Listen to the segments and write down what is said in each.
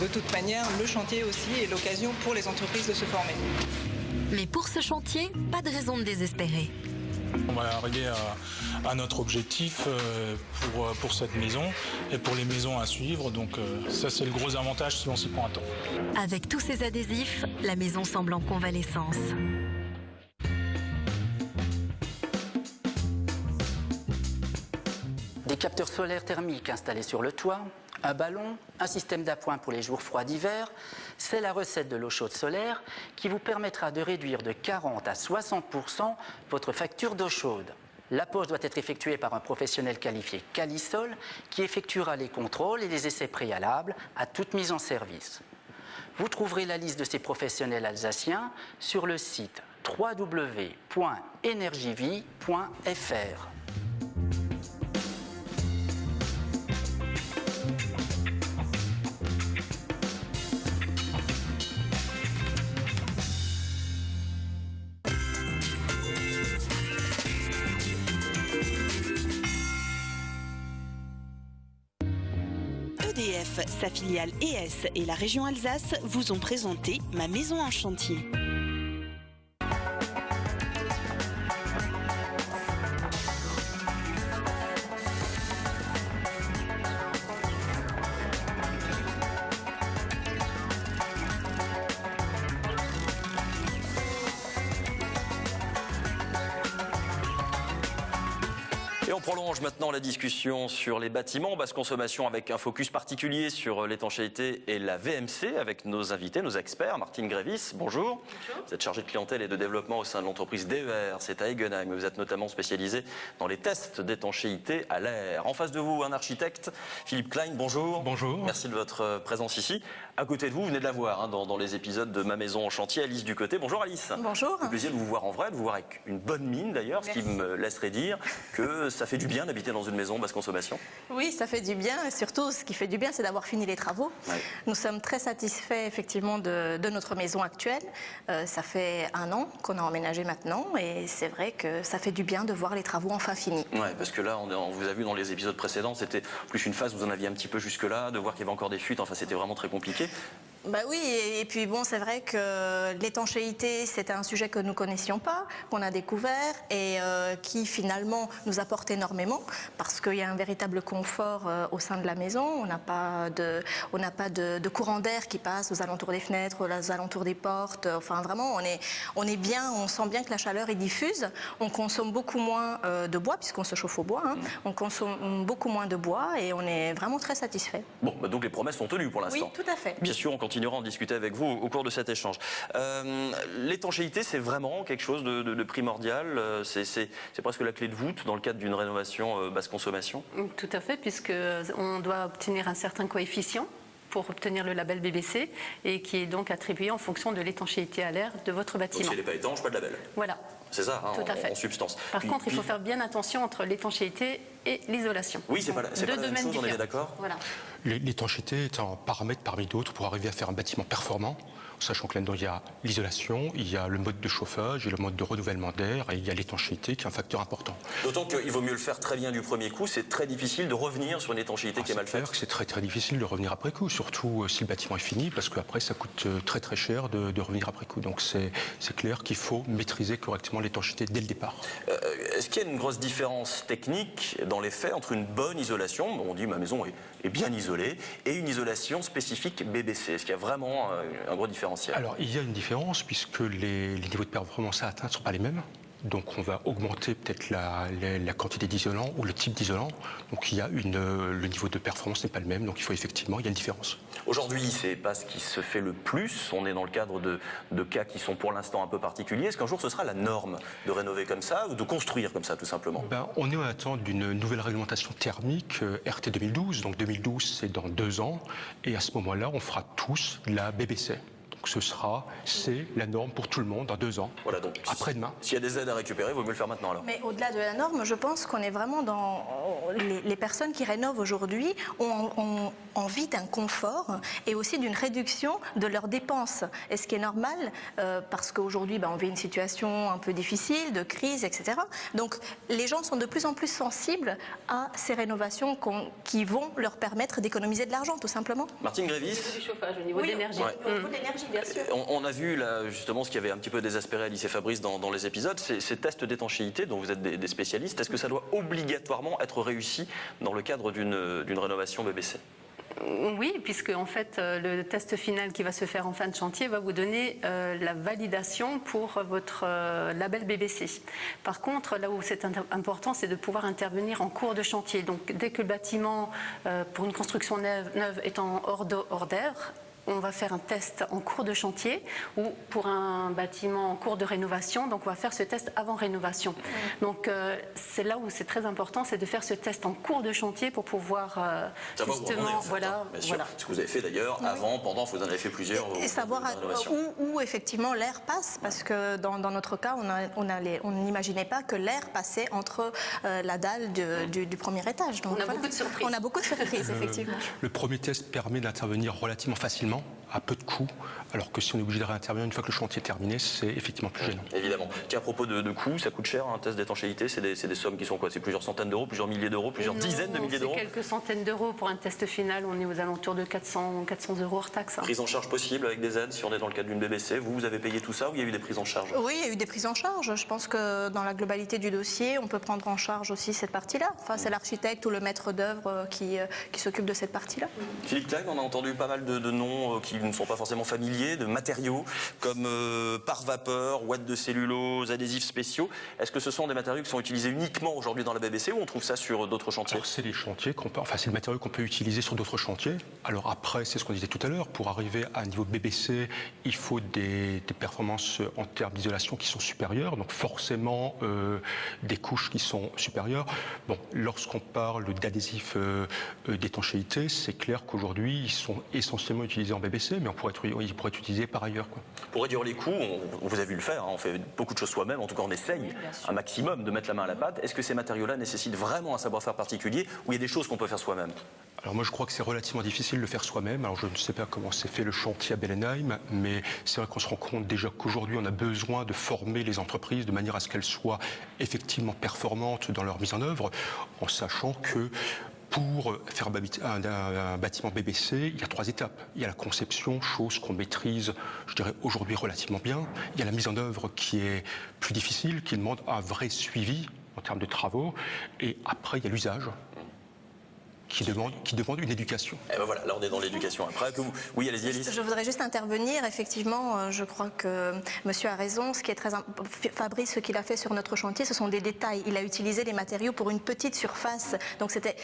De toute manière, le chantier aussi est l'occasion pour les entreprises de se former. Mais pour ce chantier, pas de raison de désespérer. On va arriver à notre objectif pour cette maison et pour les maisons à suivre. Donc ça, c'est le gros avantage si on s'y prend à temps. Avec tous ces adhésifs, la maison semble en convalescence. Des capteurs solaires thermiques installés sur le toit, un ballon, un système d'appoint pour les jours froids d'hiver, c'est la recette de l'eau chaude solaire qui vous permettra de réduire de 40 à 60% votre facture d'eau chaude. L'approche doit être effectuée par un professionnel qualifié Calisol qui effectuera les contrôles et les essais préalables à toute mise en service. Vous trouverez la liste de ces professionnels alsaciens sur le site www.energievie.fr. EDF, sa filiale ES et la région Alsace vous ont présenté Ma maison en chantier. Et on prolonge maintenant la discussion sur les bâtiments basse consommation avec un focus particulier sur l'étanchéité et la VMC avec nos invités, nos experts. Martine Grévis, bonjour. Bonjour. Vous êtes chargée de clientèle et de développement au sein de l'entreprise DER, c'est à Egenheim. Vous êtes notamment spécialisé dans les tests d'étanchéité à l'air. En face de vous, un architecte, Philippe Klein, bonjour. Bonjour. Merci de votre présence ici. À côté de vous, vous venez de la voir dans les épisodes de Ma maison en chantier, Alice Ducoté. Bonjour Alice. Bonjour. Le plaisir de vous voir en vrai, de vous voir avec une bonne mine d'ailleurs, ce qui me laisserait dire que ça fait du bien d'habiter dans une maison basse consommation. Oui, ça fait du bien et surtout ce qui fait du bien c'est d'avoir fini les travaux. Ouais. Nous sommes très satisfaits effectivement de notre maison actuelle. Ça fait 1 an qu'on a emménagé maintenant et c'est vrai que ça fait du bien de voir les travaux enfin finis. Oui, parce que là, on vous a vu dans les épisodes précédents, c'était plus une phase où vous en aviez un petit peu jusque-là, de voir qu'il y avait encore des fuites, enfin c'était vraiment très compliqué. Bah oui, et puis bon, c'est vrai que l'étanchéité, c'était un sujet que nous connaissions pas, qu'on a découvert et qui finalement nous apporte énormément parce qu'il y a un véritable confort au sein de la maison. On n'a pas de courant d'air qui passe aux alentours des fenêtres, aux alentours des portes. Enfin, vraiment, on est bien, on sent bien que la chaleur est diffuse. On consomme beaucoup moins de bois puisqu'on se chauffe au bois. Hein. On consomme beaucoup moins de bois et on est vraiment très satisfait. Bon, bah donc les promesses sont tenues pour l'instant. Oui, tout à fait. Bien sûr, on continuera à en discuter avec vous au cours de cet échange. L'étanchéité, c'est vraiment quelque chose de primordial. C'est presque la clé de voûte dans le cadre d'une rénovation basse consommation. Tout à fait, puisqu'on doit obtenir un certain coefficient pour obtenir le label BBC et qui est donc attribué en fonction de l'étanchéité à l'air de votre bâtiment. Donc s'il n'est pas étanche, pas de label. Voilà. C'est ça, hein, en substance. Par contre, il faut faire bien attention entre l'étanchéité et l'isolation. Oui, c'est pas la même chose, on est d'accord. Voilà. L'étanchéité est un paramètre parmi d'autres pour arriver à faire un bâtiment performant, sachant que là-dedans il y a l'isolation, il y a le mode de chauffage, il y a le mode de renouvellement d'air et il y a l'étanchéité qui est un facteur important. D'autant qu'il vaut mieux le faire très bien du premier coup, c'est très difficile de revenir sur une étanchéité qui est mal faite. C'est très difficile de revenir après coup, surtout si le bâtiment est fini, parce qu'après ça coûte très cher de revenir après coup. Donc c'est clair qu'il faut maîtriser correctement l'étanchéité dès le départ. Est-ce qu'il y a une grosse différence technique dans les faits entre une bonne isolation, on dit ma maison est bien isolée, et une isolation spécifique BBC? Est-ce qu'il y a vraiment un gros différentiel? Alors il y a une différence puisque les niveaux de performance à atteindre ne sont pas les mêmes. Donc on va augmenter peut-être la quantité d'isolant ou le type d'isolant. Donc il y a le niveau de performance n'est pas le même, donc il y a une différence. Aujourd'hui, c'est pas ce qui se fait le plus. On est dans le cadre de cas qui sont pour l'instant un peu particuliers. Est-ce qu'un jour ce sera la norme de rénover comme ça ou de construire comme ça tout simplement? On est en attente d'une nouvelle réglementation thermique RT 2012. Donc 2012 c'est dans 2 ans et à ce moment-là on fera tous la BBC. Donc c'est la norme pour tout le monde dans 2 ans. Voilà, donc après-demain. S'il y a des aides à récupérer, il vaut mieux le faire maintenant alors. Mais au-delà de la norme, je pense qu'on est vraiment dans... Les personnes qui rénovent aujourd'hui ont envie d'un confort et aussi d'une réduction de leurs dépenses. Et ce qui est normal, parce qu'aujourd'hui, on vit une situation un peu difficile, de crise, etc. Donc les gens sont de plus en plus sensibles à ces rénovations qui vont leur permettre d'économiser de l'argent, tout simplement. Martine Grévis. Au niveau du chauffage, au niveau de l'énergie. Au niveau de l'énergie, bien sûr. On a vu là justement ce qui avait un petit peu désespéré Alice et Fabrice dans les épisodes, ces tests d'étanchéité dont vous êtes des spécialistes. Est-ce que ça doit obligatoirement être réussi dans le cadre d'une rénovation BBC? Oui, puisque en fait le test final qui va se faire en fin de chantier va vous donner la validation pour votre label BBC. Par contre, là où c'est important, c'est de pouvoir intervenir en cours de chantier. Donc dès que le bâtiment pour une construction neuve est hors d'air, on va faire un test en cours de chantier ou pour un bâtiment en cours de rénovation, donc on va faire ce test avant rénovation. Donc c'est là où c'est très important, c'est de faire ce test en cours de chantier pour pouvoir justement, voilà. Ce que vous avez fait d'ailleurs, avant, pendant, vous en avez fait plusieurs. Et savoir où effectivement l'air passe, parce que dans notre cas, on n'imaginait pas que l'air passait entre la dalle du premier étage. Donc, on a beaucoup de surprises. On a beaucoup de surprises, effectivement. Le premier test permet d'intervenir relativement facilement, à peu de coûts, alors que si on est obligé de réintervenir une fois que le chantier est terminé, c'est effectivement plus gênant. Évidemment. Tiens, à propos de coûts, ça coûte cher un test d'étanchéité, c'est des sommes qui sont quoi? C'est plusieurs centaines d'euros, plusieurs milliers d'euros, plusieurs dizaines de milliers d'euros? C'est quelques centaines d'euros pour un test final, on est aux alentours de 400 € hors taxe. Prise en charge possible avec des aides si on est dans le cadre d'une BBC? Vous avez payé tout ça ou il y a eu des prises en charge? Oui, il y a eu des prises en charge. Je pense que dans la globalité du dossier, on peut prendre en charge aussi cette partie-là. Enfin, c'est l'architecte ou le maître d'œuvre qui s'occupe de cette partie-là. Philippe Klein, on a entendu pas mal de noms qui ne sont pas forcément familiers, de matériaux comme pare vapeur, ouate de cellulose, adhésifs spéciaux. Est-ce que ce sont des matériaux qui sont utilisés uniquement aujourd'hui dans la BBC ou on trouve ça sur d'autres chantiers? C'est les chantiers c'est le matériau qu'on peut utiliser sur d'autres chantiers. Alors après, c'est ce qu'on disait tout à l'heure, pour arriver à un niveau BBC, il faut des performances en termes d'isolation qui sont supérieures, donc forcément des couches qui sont supérieures. Bon, lorsqu'on parle d'adhésifs d'étanchéité, c'est clair qu'aujourd'hui, ils sont essentiellement utilisés en BBC, mais il pourrait être utilisé par ailleurs. Pour réduire les coûts, on vous a vu le faire, on fait beaucoup de choses soi-même, en tout cas on essaye un maximum de mettre la main à la pâte. Est-ce que ces matériaux-là nécessitent vraiment un savoir-faire particulier ou il y a des choses qu'on peut faire soi-même? Alors moi je crois que c'est relativement difficile de le faire soi-même. Alors je ne sais pas comment s'est fait le chantier à Bellenheim, mais c'est vrai qu'on se rend compte déjà qu'aujourd'hui on a besoin de former les entreprises de manière à ce qu'elles soient effectivement performantes dans leur mise en œuvre, en sachant que pour faire un bâtiment BBC, il y a 3 étapes. Il y a la conception, chose qu'on maîtrise, je dirais, aujourd'hui relativement bien. Il y a la mise en œuvre qui est plus difficile, qui demande un vrai suivi en termes de travaux. Et après, il y a l'usage, qui demande une éducation. Et ben voilà, là on est dans l'éducation. Après, oui, allez-y, Alice. Je voudrais juste intervenir. Effectivement, je crois que monsieur a raison. Ce qui est très Fabrice, ce qu'il a fait sur notre chantier, ce sont des détails. Il a utilisé les matériaux pour une petite surface, donc c'était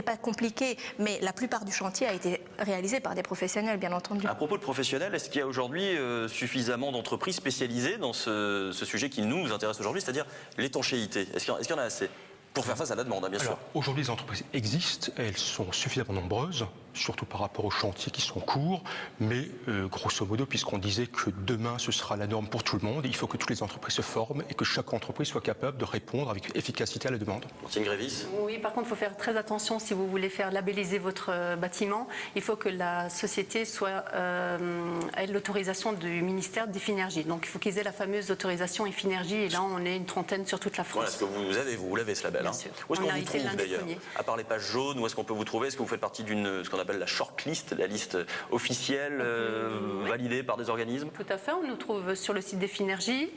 pas compliqué. Mais la plupart du chantier a été réalisé par des professionnels, bien entendu. À propos de professionnels, est-ce qu'il y a aujourd'hui suffisamment d'entreprises spécialisées dans ce sujet qui nous intéresse aujourd'hui, c'est-à-dire l'étanchéité? Est-ce qu'il y en a assez pour faire face à la demande, bien sûr? Aujourd'hui, les entreprises existent, elles sont suffisamment nombreuses, surtout par rapport aux chantiers qui sont courts, mais grosso modo, puisqu'on disait que demain ce sera la norme pour tout le monde, il faut que toutes les entreprises se forment et que chaque entreprise soit capable de répondre avec efficacité à la demande. Martine Grévis. Oui, par contre, il faut faire très attention si vous voulez faire labelliser votre bâtiment. Il faut que la société ait l'autorisation du ministère d'Efinergie. Donc il faut qu'ils aient la fameuse autorisation Efinergie, et là on est une trentaine sur toute la France. Voilà ce que vous l'avez ce label. Hein. Où est-ce qu'on vous trouve d'ailleurs? À part les pages jaunes, où est-ce qu'on peut vous trouver? Est-ce que vous faites partie ce qu'on appelle la shortlist, la liste officielle validée par des organismes? Tout à fait, on nous trouve sur le site d'Efinergie.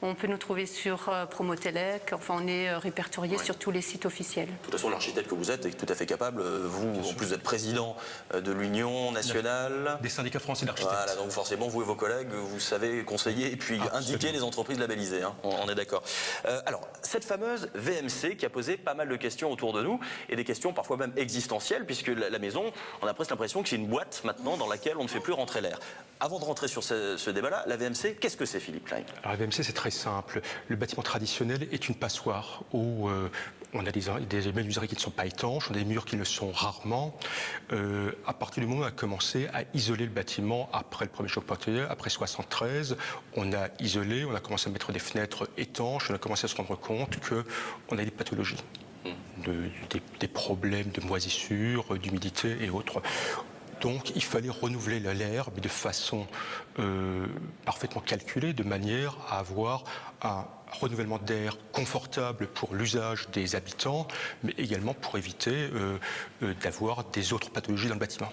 On peut nous trouver sur Promotelec, enfin on est répertorié sur tous les sites officiels. De toute façon, l'architecte que vous êtes est tout à fait capable, vous, en plus d'être président de l'Union nationale... Des syndicats français d'architectes. Voilà, donc forcément, vous et vos collègues, vous savez conseiller et puis indiquer les entreprises labellisées, hein, on est d'accord. Alors, cette fameuse VMC qui a posé pas mal de questions autour de nous, et des questions parfois même existentielles, puisque la maison, on a presque l'impression que c'est une boîte maintenant dans laquelle on ne fait plus rentrer l'air. Avant de rentrer sur ce débat-là, la VMC, qu'est-ce que c'est, Philippe Klein? Alors la VMC, c'est très simple. Le bâtiment traditionnel est une passoire où On a des menuiseries qui ne sont pas étanches, on a des murs qui le sont rarement. À partir du moment où on a commencé à isoler le bâtiment après le premier choc portugais, après 73, on a isolé, on a commencé à mettre des fenêtres étanches, on a commencé à se rendre compte qu'on a des pathologies, des problèmes de moisissure, d'humidité et autres. Donc il fallait renouveler l'air, mais de façon parfaitement calculée, de manière à avoir un renouvellement d'air confortable pour l'usage des habitants, mais également pour éviter d'avoir des autres pathologies dans le bâtiment.